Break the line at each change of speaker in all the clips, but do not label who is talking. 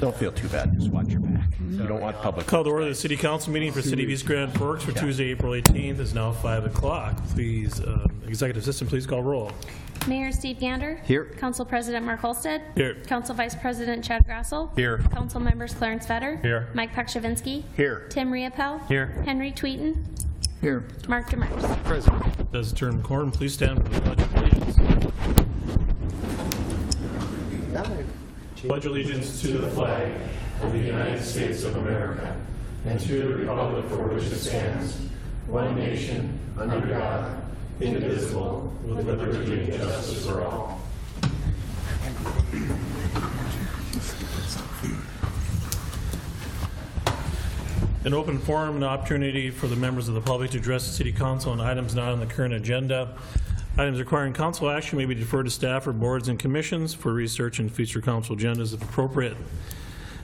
Don't feel too bad. Just watch your back. You don't want public.
Call to order the City Council meeting for City of East Grand Forks for Tuesday, April 18th. Is now 5 o'clock. Please, Executive Assistant, please call roll.
Mayor Steve Gander.
Here.
Council President Mark Holstead.
Here.
Council Vice President Chad Grassel.
Here.
Council Members Clarence Vetter.
Here.
Mike Pakshavinsky.
Here.
Tim Riopel.
Here.
Henry Tweeten.
Here.
Mark Demers.
President.
Does term quorum. Please stand for the Pledge of Allegiance. Pledge allegiance to the flag of the United States of America and to the republic for which it stands, one nation, under God, indivisible, with liberty and justice for all. An open forum and opportunity for the members of the public to address the City Council on items not on the current agenda. Items requiring council action may be deferred to staff or boards and commissions for research and future council agendas if appropriate.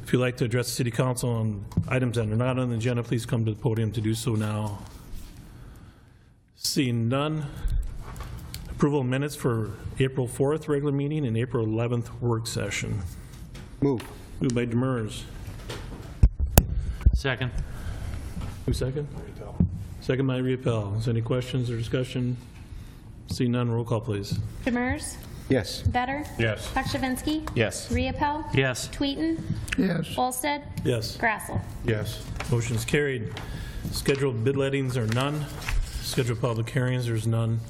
If you'd like to address the City Council on items that are not on the agenda, please come to the podium to do so now. Seeing none. Approval of minutes for April 4th regular meeting and April 11th work session.
Move.
Moved by Demers.
Second.
Who second? Second by Riopel. Is there any questions or discussion? Seeing none, roll call, please.
Demers.
Yes.
Vetter.
Yes.
Pakshavinsky.
Yes.
Riopel.
Yes.
Tweeten.
Yes.
Holstead.
Yes.
Grassel.
Yes. Motion is carried. Scheduled bid lettings are none. Scheduled public hearings, there's none.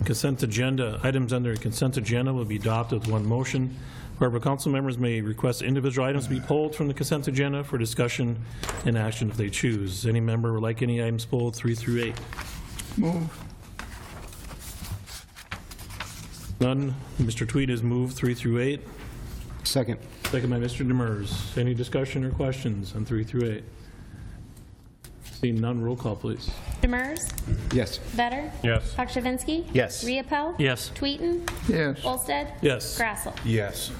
Consent agenda. Items under consent agenda will be adopted with one motion. However, council members may request individual items be pulled from the consent agenda for discussion and action if they choose. Any member would like any items pulled 3 through 8?
Move.
None. Mr. Tweed has moved 3 through 8.
Second.
Second by Mr. Demers. Any discussion or questions on 3 through 8? Seeing none, roll call, please.
Demers.
Yes.
Vetter.
Yes.
Pakshavinsky.
Yes.
Riopel.
Yes.
Tweeten.
Yes.
Holstead.
Yes.
Grassel.
Yes.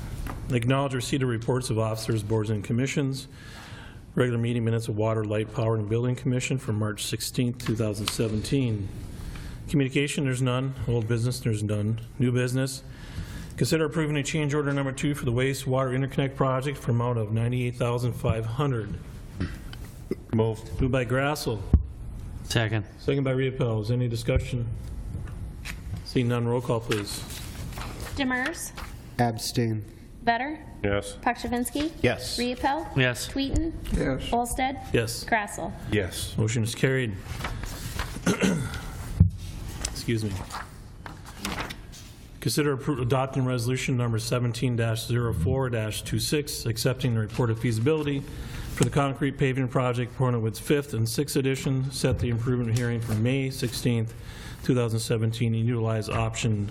Acknowledge receipt of reports of officers, boards, and commissions. Regular meeting minutes of Water, Light, Power, and Building Commission for March 16, 2017. Communication, there's none. Old business, there's none. New business. Consider approving a change order number 2 for the wastewater interconnect project for amount of $98,500.
Moved.
Moved by Grassel.
Second.
Second by Riopel. Is there any discussion? Seeing none, roll call, please.
Demers.
Abstain.
Vetter.
Yes.
Pakshavinsky.
Yes.
Riopel.
Yes.
Tweeten.
Yes.
Holstead.
Yes.
Grassel.
Yes.
Motion is carried. Excuse me. Consider adopting resolution number 17-04-26, accepting the report of feasibility for the concrete paving project, Portlandwood's 5th and 6th edition. Set the improvement hearing for May 16th, 2017, and utilize option,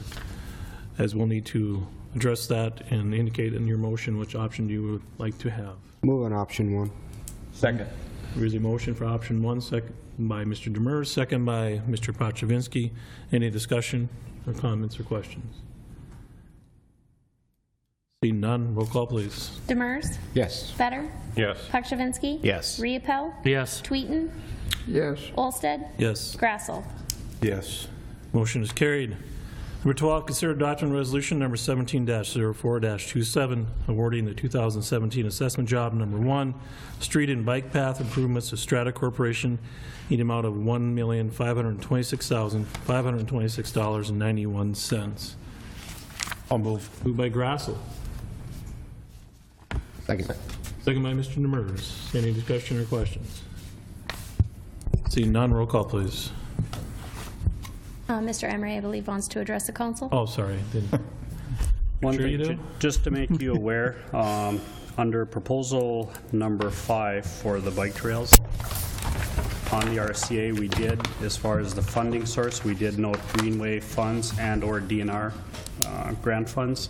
as we'll need to address that and indicate in your motion which option you would like to have.
Move on option 1. Second.
There's a motion for option 1, second by Mr. Demers, second by Mr. Pakshavinsky. Any discussion or comments or questions? Seeing none, roll call, please.
Demers.
Yes.
Vetter.
Yes.
Pakshavinsky.
Yes.
Riopel.
Yes.
Tweeten.
Yes.
Holstead.
Yes.
Grassel.
Yes. Motion is carried. Number 12, consider adopting resolution number 17-04-27, awarding the 2017 assessment job number 1, street and bike path improvements to Strata Corporation, in the amount of $1,526,526.91.
I'll move.
Moved by Grassel.
Second.
Second by Mr. Demers. Any discussion or questions? Seeing none, roll call, please.
Mr. Emery, I believe, wants to address the council.
Oh, sorry.
One
Sure
thing,
you do?
just to make you aware, under proposal number 5 for the bike trails, on the RCA we did, as far as the funding source, we did note Greenway funds and or DNR grant funds.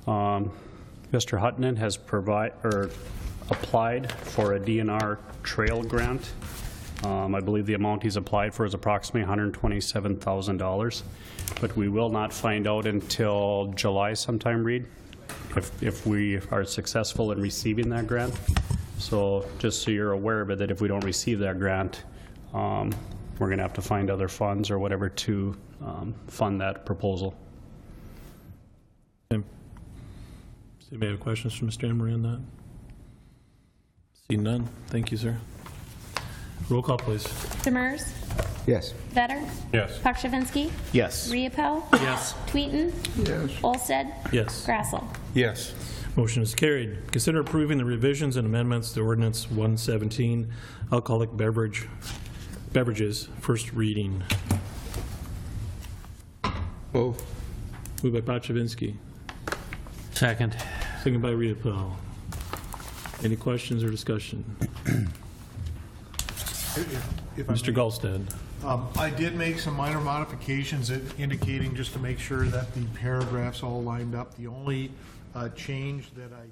Mr. Hutton has applied for a DNR trail grant. I believe the amount he's applied for is approximately $127,000, but we will not find out until July sometime, Reed, if we are successful in receiving that grant. So just so you're aware of it, that if we don't receive that grant, we're going to have to find other funds or whatever to fund that proposal.
Anybody have questions for Mr. Emery on that? See none. Thank you, sir. Roll call, please.
Demers,
Yes.
Vetter,
Yes.
Pakshavinsky,
Yes.
Riepel,
Yes.
Tweeten,
Yes.
Olsted,
Yes.
Grassel.
Yes.
Motion is carried. Consider approving the revisions and amendments to ordinance 117, alcoholic beverages, first reading.
Move.
Moved by Pakshavinsky.
Second.
Second by Riepel. Any questions or discussion?
If I
Mr.
may.
Gulstead.
I did make some minor modifications indicating, just to make sure that the paragraphs all lined up. The only change that I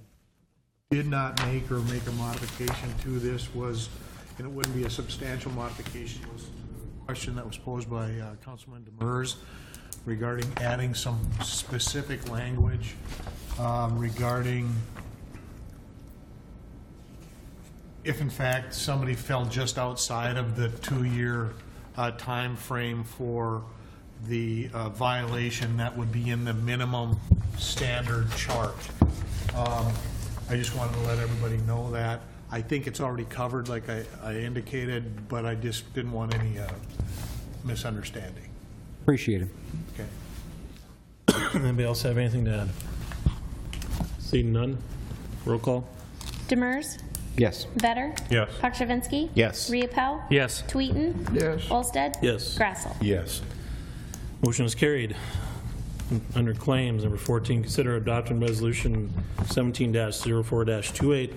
did not make or make a modification to this was, and it wouldn't be a substantial modification, was a question that was posed by Councilman Demers regarding adding some specific language regarding if in fact somebody fell just outside of the 2-year time frame for the violation, that would be in the minimum standard chart. I just wanted to let everybody know that. I think it's already covered like I indicated, but I just didn't want any misunderstanding.
Appreciate it.
Okay.
Anybody else have anything to add? Seeing none. Roll call.
Demers,
Yes.
Vetter,
Yes.
Pakshavinsky,
Yes.
Riepel,
Yes.
Tweeten,
Yes.
Olsted,
Yes.
Grassel.
Yes.
Motion is carried. Under claims, number 14, consider adopting resolution 17-04-28,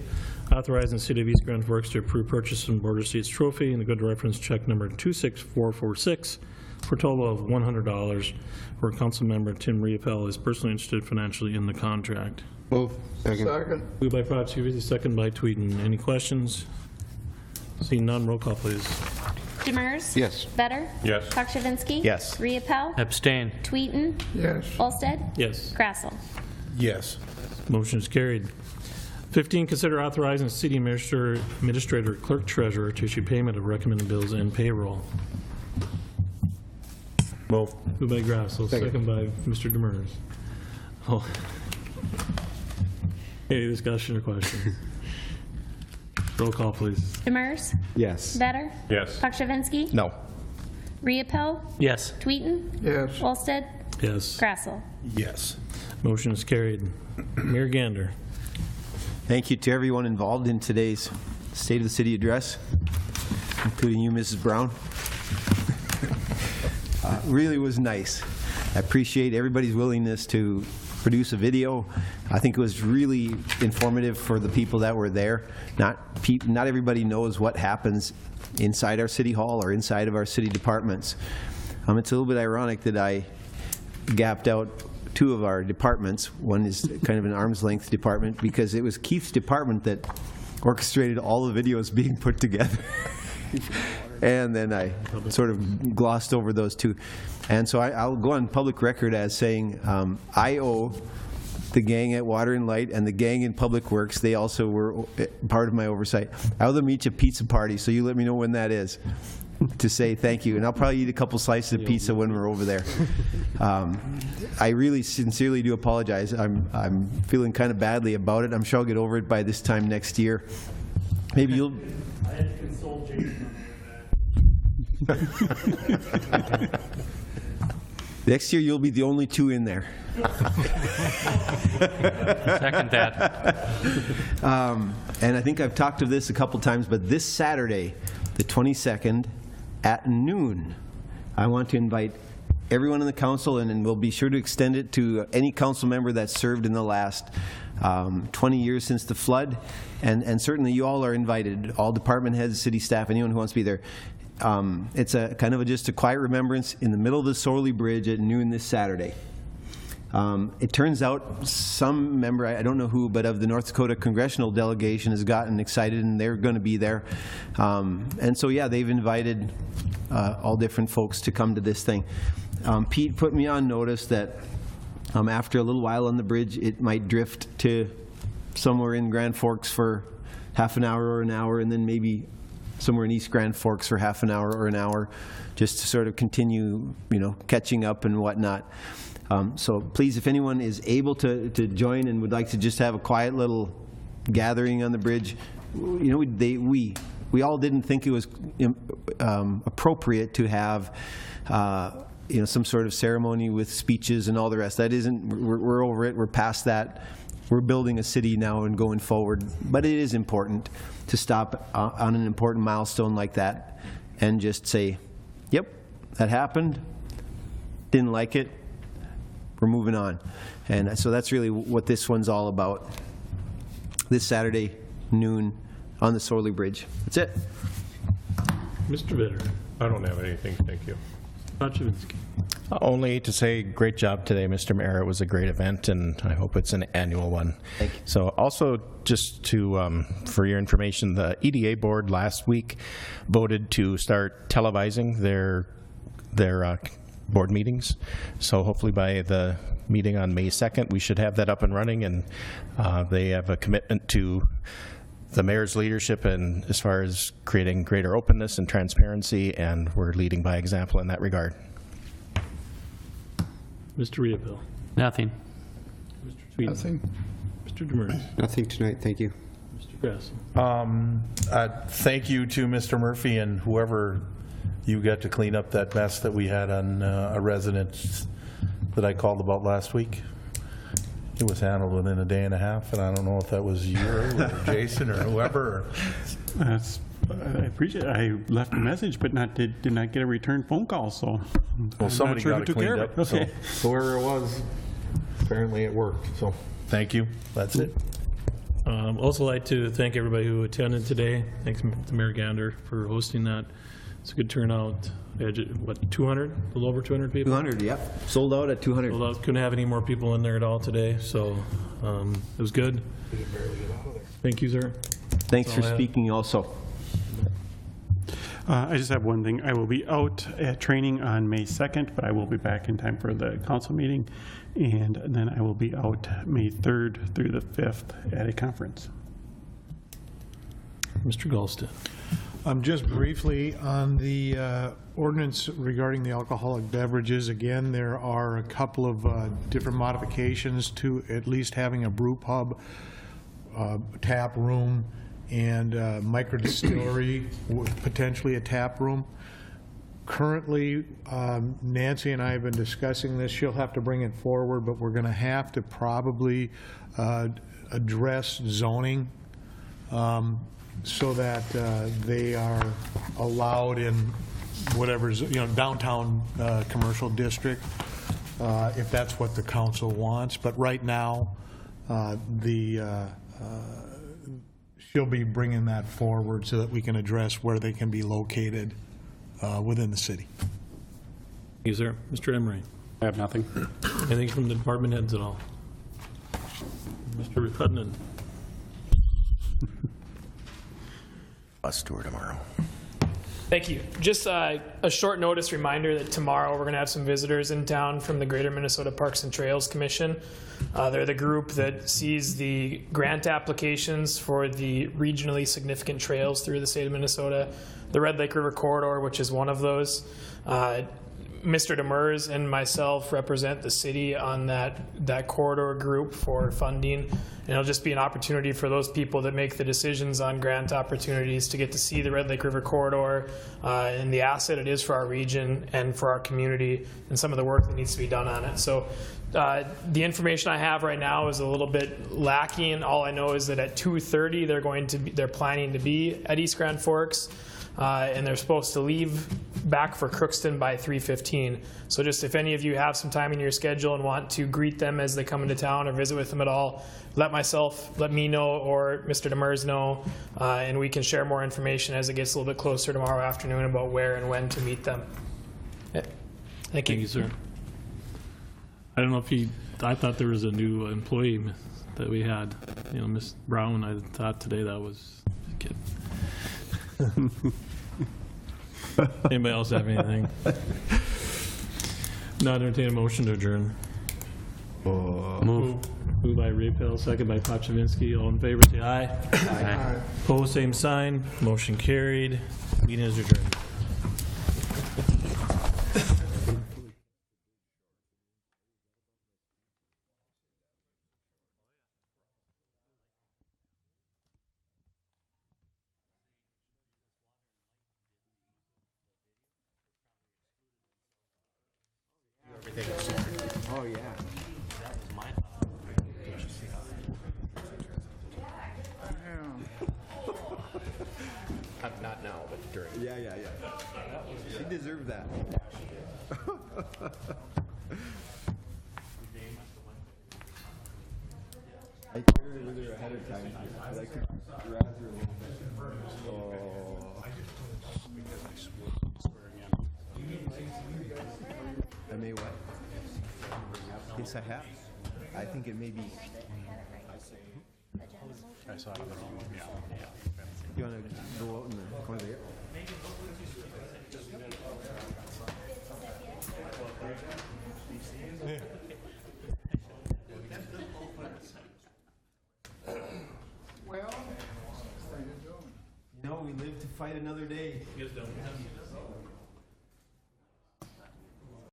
authorizing the City of East Grand Forks to approve purchase of Border Seats trophy and the good reference check number 26446 for a total of $100, where Councilmember Tim Riepel is personally interested financially in the contract.
Move. Second.
Moved by Pakshavinsky, second by Tweeten. Any questions? Seeing none, roll call, please.
Demers,
Yes.
Vetter,
Yes.
Pakshavinsky,
Yes.
Riepel,
Abstain.
Tweeten,
Yes.
Olsted,
Yes.
Grassel.
Yes.
Motion is carried. 15, consider authorizing the city administrator, clerk treasurer to issue payment of recommended bills and payroll.
Move.
Moved by Grassel, second by Mr. Demers. Oh. Any discussion or questions? Roll call, please.
Demers,
Yes.
Vetter,
Yes.
Pakshavinsky,
No.
Riepel,
Yes.
Tweeten,
Yes.
Olsted,
Yes.
Grassel.
Yes.
Motion is carried. Mayor Gander.
Thank you to everyone involved in today's State of the City address, including you, Mrs. Brown. Really was nice. I appreciate everybody's willingness to produce a video. I think it was really informative for the people that were there. Not everybody knows what happens inside our city hall or inside of our city departments. It's a little bit ironic that I gapped out 2 of our departments. One is kind of an arm's length department because it was Keith's department that orchestrated all the videos being put together. And then I sort of glossed over those 2. And so I'll go on public record as saying I owe the gang at Water and Light and the gang in Public Works, they also were part of my oversight. I owe them each a pizza party, so you let me know when that is to say thank you. And I'll probably eat a couple slices of pizza when we're over there. I really sincerely do apologize. I'm feeling kind of badly about it. I'm sure I'll get over it by this time next year. Maybe you'll...
I had to consult Jason on that.
Next year, you'll be the only 2 in there.
Second that.
And I think I've talked of this a couple times, but this Saturday, the 22nd, at noon, I want to invite everyone in the council, and we'll be sure to extend it to any council member that's served in the last 20 years since the flood. And certainly you all are invited, all department heads, city staff, anyone who wants to be there. It's a kind of just a quiet remembrance in the middle of the Sorley Bridge at noon this Saturday. It turns out some member, I don't know who, but of the North Dakota congressional delegation has gotten excited and they're going to be there. And so, yeah, they've invited all different folks to come to this thing. Pete put me on notice that after a little while on the bridge, it might drift to somewhere in Grand Forks for half an hour or an hour, and then maybe somewhere in East Grand Forks for half an hour or an hour, just to sort of continue, catching up and whatnot. So please, if anyone is able to join and would like to just have a quiet little gathering on the bridge, we all didn't think it was appropriate to have some sort of ceremony with speeches and all the rest. That isn't, we're over it, we're past that. We're building a city now and going forward, but it is important to stop on an important milestone like that and just say, yep, that happened, didn't like it, we're moving on. And so that's really what this one's all about. This Saturday, noon, on the Sorley Bridge. That's it.
Mr. Vitter.
I don't have anything, thank you.
Pachivinsky.
Only to say great job today, Mr. Mayor. It was a great event, and I hope it's an annual one.
Thank you.
So also, just to for your information, the EDA board last week voted to start televising their board meetings. So hopefully by the meeting on May 2nd, we should have that up and running, and they have a commitment to the mayor's leadership and as far as creating greater openness and transparency, and we're leading by example in that regard.
Mr. Riopel.
Nothing.
Mr. Tweeden.
Nothing.
Mr. Demers.
Nothing tonight, thank you.
Mr. Grassel.
Thank you to Mr. Murphy and whoever you got to clean up that mess that we had on a resident that I called about last week. It was handled within a day and a half, and I don't know if that was you or Jason or whoever.
I appreciate it. I left a message, but did not get a return phone call, so
Well, somebody got it cleaned up,
Okay.
so whoever it was, apparently it worked. So thank you. That's it.
Also like to thank everybody who attended today. Thanks to Mayor Gander for hosting that. It's a good turnout. What, 200? A little over 200 people?
200, yep. Sold out at 200.
Well, couldn't have any more people in there at all today, so it was good. Thank you, sir.
Thanks for
all I have.
speaking also.
I just have one thing. I will be out at training on May 2nd, but I will be back in time for the council meeting. And then I will be out May 3rd through the 5th at a conference.
Mr. Golston.
Just briefly on the ordinance regarding the alcoholic beverages, again, there are a couple of different modifications to at least having a brew pub, tap room, and micro distillery with potentially a tap room. Currently, Nancy and I have been discussing this. She'll have to bring it forward, but we're going to have to probably address zoning so that they are allowed in whatever, downtown commercial district, if that's what the council wants. But right now, she'll be bringing that forward so that we can address where they can be located within the city.
Thank you, sir. Mr. Emery.
I have nothing.
Anything from the department heads at all? Mr. Putnam.
Bus tour tomorrow.
Thank you. Just a short notice reminder that tomorrow we're going to have some visitors in town from the Greater Minnesota Parks and Trails Commission. They're the group that sees the grant applications for the regionally significant trails through the state of Minnesota. The Red Lake River Corridor, which is one of those. Mr. Demers and myself represent the city on that corridor group for funding. And it'll just be an opportunity for those people that make the decisions on grant opportunities to get to see the Red Lake River Corridor and the asset it is for our region and for our community and some of the work that needs to be done on it. So the information I have right now is a little bit lacking. All I know is that at 2:30 they're planning to be at East Grand Forks. And they're supposed to leave back for Crookston by 3:15. So just if any of you have some time in your schedule and want to greet them as they come into town or visit with them at all, let me know or Mr. Demers know, and we can share more information as it gets a little bit closer tomorrow afternoon about where and when to meet them. Yeah. Thank you.
Thank you, sir. I don't know if I thought there was a new employee that we had. Miss Brown, I thought today that was a kid. Anybody else have anything? Not entertain a motion to adjourn.
Move.
Moved by Repel, second by Pachivinsky. All in favor, say aye.
Aye.
Opposed, same sign. Motion carried. Meeting is adjourned.
Oh, yeah.
Not now, but during.
Yeah. She deserved that. I carried it with her ahead of time, but I could razz her a little bit. Oh. I may what? Yes, I have. I think it may be.
I saw it on the phone, yeah.
You want to go out in the corner there?
Well,
No, we live to fight another day.
You guys done?